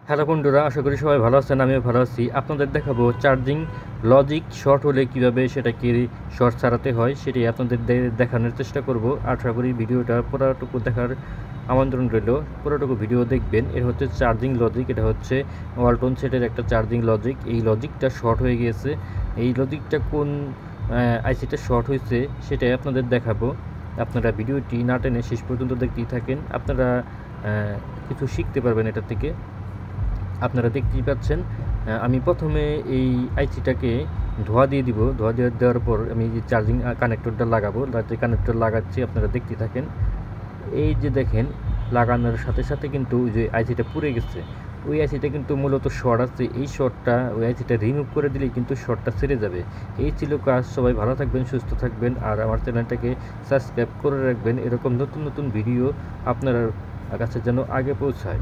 Hello বন্ধুরা, আশা করি সবাই ভালো আছেন। আমিও ভালো আছি। আপনাদের দেখাবো চার্জিং লজিক শর্ট হলে কীভাবে সেটাকে শর্ট সারাতে হয়, সেটি আপনাদের দেখানোর চেষ্টা করব। আশা করি ভিডিওটা পুরোটুকু দেখার আমন্ত্রণ রইল। পুরোটুকু ভিডিও দেখবেন। এর হচ্ছে চার্জিং লজিক, এটা হচ্ছে ওয়ালটন সেটের একটা চার্জিং লজিক। এই লজিকটা শর্ট হয়ে গিয়েছে। এই লজিকটা কোন আইসিটা শর্ট হয়েছে সেটাই আপনাদের দেখাবো। আপনারা ভিডিওটি না টেনে শেষ পর্যন্ত দেখতেই থাকেন। আপনারা কিছু শিখতে পারবেন এটা থেকে। আপনারা দেখতেই পাচ্ছেন, আমি প্রথমে এই আইসিটাকে ধোয়া দিয়ে দিব। ধোয়া দেওয়ার পর আমি যে চার্জিং কানেক্টরটা লাগাবো, যে কানেক্টর লাগাচ্ছি আপনারা দেখতে থাকেন। এই যে দেখেন, লাগানোর সাথে সাথে কিন্তু ওই যে আইসিটা পুড়ে গেছে। ওই আইসিটা কিন্তু মূলত শর্ট আছে। এই শর্টটা ওই আইসিটা রিমুভ করে দিলেই কিন্তু শর্টটা ছেড়ে যাবে। এই ছিল কাজ। সবাই ভালো থাকবেন, সুস্থ থাকবেন, আর আমার চ্যানেলটাকে সাবস্ক্রাইব করে রাখবেন। এরকম নতুন নতুন ভিডিও আপনার কাছে যেন আগে পৌঁছায়।